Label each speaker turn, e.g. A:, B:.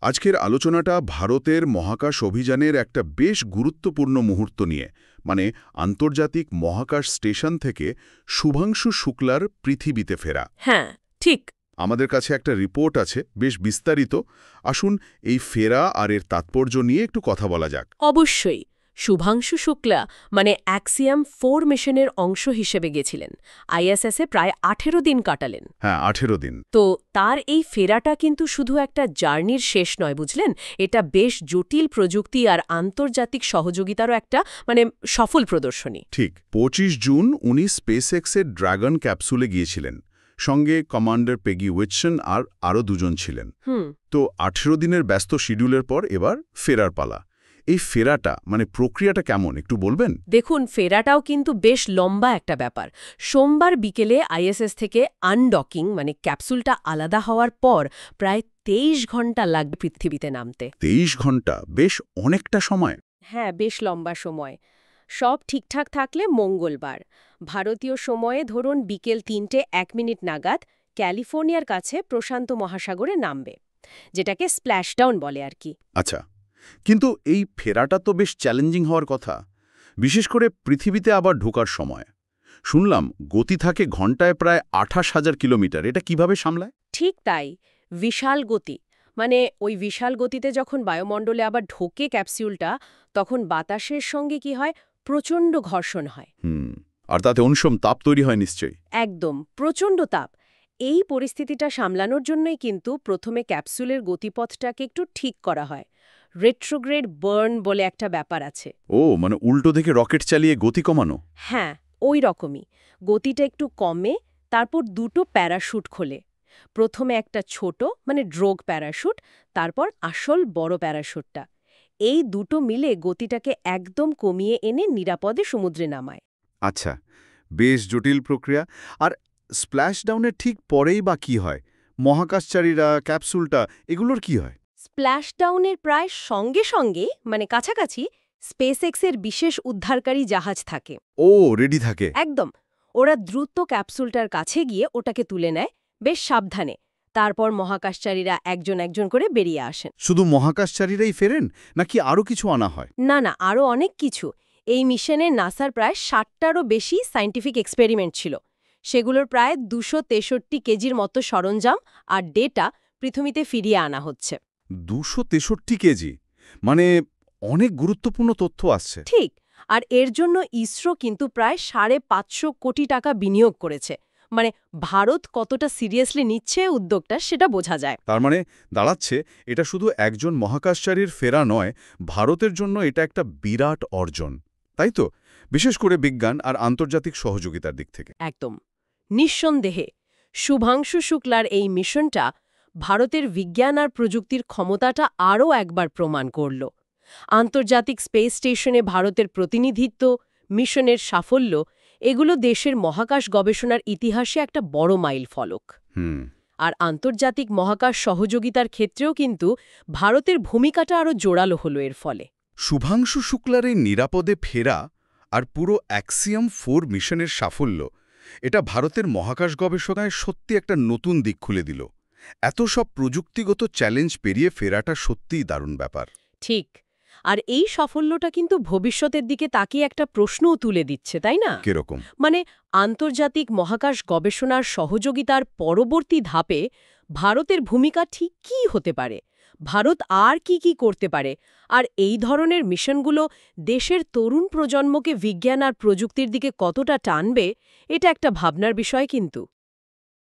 A: আজকের আলোচনাটা ভারতের মহাকাশ অভিযানের একটা বেশ গুরুত্বপূর্ণ মুহূর্ত নিয়ে, মানে আন্তর্জাতিক মহাকাশ স্টেশন থেকে শুভাংশু শুক্লার পৃথিবীতে ফেরা।
B: হ্যাঁ, ঠিক।
A: আমাদের কাছে একটা রিপোর্ট আছে, বেশ বিস্তারিত। আসুন এই ফেরা আর এর তাৎপর্য নিয়ে একটু কথা বলা যাক।
B: অবশ্যই। শুভাংশু শুক্লা মানে অ্যাক্সিয়াম 4 মিশনের অংশ হিসেবে গেছিলেন। আইএসএসে প্রায় 18 দিন কাটালেন।
A: হ্যাঁ, 18 দিন।
B: তো তার এই ফেরাটা কিন্তু শুধু একটা জার্নির শেষ নয়, বুঝলেন? এটা বেশ জটিল প্রযুক্তি আর আন্তর্জাতিক সহযোগিতারও একটা সফল প্রদর্শনী।
A: ঠিক 25 জুন উনি স্পেসএক্সের ড্রাগন ক্যাপসুলে গিয়েছিলেন। সঙ্গে কমান্ডার পেগি উইটসন আর আরও দুজন ছিলেন। তো 18 দিনের ব্যস্ত শিডিউলের পর এবার ফেরার পালা। এই ফেরাটা প্রক্রিয়াটা কেমন একটু বলবেন?
B: দেখুন, ফেরাটাও কিন্তু বেশ লম্বা একটা ব্যাপার। সোমবার বিকেলে আইএসএস থেকে আনডকিং ক্যাপসুলটা আলাদা হওয়ার পর প্রায় 23 ঘন্টা লাগবে পৃথিবীতে নামতে।
A: 23 ঘন্টা, বেশ অনেকটা সময়।
B: হ্যাঁ, বেশ লম্বা সময়। সব ঠিকঠাক থাকলে মঙ্গলবার ভারতীয় সময়ে ধরুন বিকেল 3:01 নাগাদ ক্যালিফোর্নিয়ার কাছে প্রশান্ত মহাসাগরে নামবে, যেটাকে স্প্ল্যাশডাউন বলে আর কি।
A: আচ্ছা, কিন্তু এই ফেরাটা তো বেশ চ্যালেঞ্জিং হওয়ার কথা, বিশেষ করে পৃথিবীতে আবার ঢোকার সময়। শুনলাম গতি থাকে ঘন্টায় প্রায় 28,000 কিলোমিটার। এটা কিভাবে সামলায়?
B: ঠিক তাই, বিশাল গতি। ওই বিশাল গতিতে যখন বায়ুমণ্ডলে আবার ঢোকে ক্যাপসুলটা, তখন বাতাসের সঙ্গে কি হয়, প্রচণ্ড ঘর্ষণ হয়।
A: আর তাতে অনসম তাপ তৈরি হয় নিশ্চয়ই।
B: একদম, প্রচণ্ড তাপ। এই পরিস্থিতিটা সামলানোর জন্যই কিন্তু প্রথমে ক্যাপসুলের গতিপথটাকে একটু ঠিক করা হয়। রেট্রোগ্রেড বার্ন বলে একটা ব্যাপার আছে।
A: ও, উল্টো দিকে রকেট চালিয়ে গতি কমানো?
B: হ্যাঁ, ওই রকমই। গতিটা একটু কমে তারপর দুটো প্যারাশুট খোলে। প্রথমে একটা ছোট ড্রোগ প্যারাশুট, তারপর আসল বড় প্যারাশুটটা। এই দুটো মিলে গতিটাকে একদম কমিয়ে এনে নিরাপদে সমুদ্রে নামায়।
A: আচ্ছা, বেশ জটিল প্রক্রিয়া। আর স্প্ল্যাশডাউনের ঠিক পরেই বা কি হয়? মহাকাশচারীরা, ক্যাপসুলটা, এগুলোর কি হয়?
B: স্প্ল্যাশডাউনের প্রায় সঙ্গে সঙ্গে কাছাকাছি স্পেসএক্সের বিশেষ উদ্ধারকারী জাহাজ থাকে।
A: ও, রেডি থাকে?
B: একদম। ওরা দ্রুত ক্যাপসুলটার কাছে গিয়ে ওটাকে তুলে নেয়, বেশ সাবধানে। তারপর মহাকাশচারীরা একজন একজন করে বেরিয়ে আসেন।
A: শুধু মহাকাশচারীরাই ফেরেন, নাকি আরও কিছু আনা হয়?
B: না, আরও অনেক কিছু। এই মিশনে নাসার প্রায় 60টারও বেশি সায়েন্টিফিক এক্সপেরিমেন্ট ছিল। সেগুলোর প্রায় 263 কেজির মতো সরঞ্জাম আর ডেটা পৃথিবীতে ফিরিয়ে আনা হচ্ছে।
A: 263 কেজি, অনেক গুরুত্বপূর্ণ তথ্য আসছে।
B: ঠিক। আর এর জন্য ইসরো কিন্তু প্রায় 550 কোটি টাকা বিনিয়োগ করেছে। ভারত কতটা সিরিয়াসলি নিচ্ছে উদ্যোগটা, সেটা বোঝা যায়।
A: তার দাঁড়াচ্ছে এটা শুধু একজন মহাকাশচারীর ফেরা নয়, ভারতের জন্য এটা একটা বিরাট অর্জন, তাই তো? বিশেষ করে বিজ্ঞান আর আন্তর্জাতিক সহযোগিতার দিক থেকে।
B: একদম, নিঃসন্দেহে। শুভাংশু শুক্লার এই মিশনটা ভারতের বিজ্ঞান আর প্রযুক্তির ক্ষমতাটা আরও একবার প্রমাণ করল। আন্তর্জাতিক স্পেস স্টেশনে ভারতের প্রতিনিধিত্ব, মিশনের সাফল্য, এগুলো দেশের মহাকাশ গবেষণার ইতিহাসে একটা বড় মাইল ফলক। আর আন্তর্জাতিক মহাকাশ সহযোগিতার ক্ষেত্রেও কিন্তু ভারতের ভূমিকাটা আরও জোরালো হলো এর ফলে।
A: শুভাংশু শুক্লার এই নিরাপদে ফেরা আর পুরো অ্যাক্সিয়াম 4 মিশনের সাফল্য, এটা ভারতের মহাকাশ গবেষণায় সত্যি একটা নতুন দিক খুলে দিল। এত সব প্রযুক্তিগত চ্যালেঞ্জ পেরিয়ে ফেরাটা সত্যিই দারুণ ব্যাপার।
B: ঠিক। আর এই সাফল্যটা কিন্তু ভবিষ্যতের দিকে তাকিয়ে একটা প্রশ্নও তুলে দিচ্ছে, তাই না?
A: কিরকম?
B: আন্তর্জাতিক মহাকাশ গবেষণার সহযোগিতার পরবর্তী ধাপে ভারতের ভূমিকা ঠিক কী হতে পারে? ভারত আর কি করতে পারে? আর এই ধরনের মিশনগুলো দেশের তরুণ প্রজন্মকে বিজ্ঞান আর প্রযুক্তির দিকে কতটা টানবে, এটা একটা ভাবনার বিষয় কিন্তু।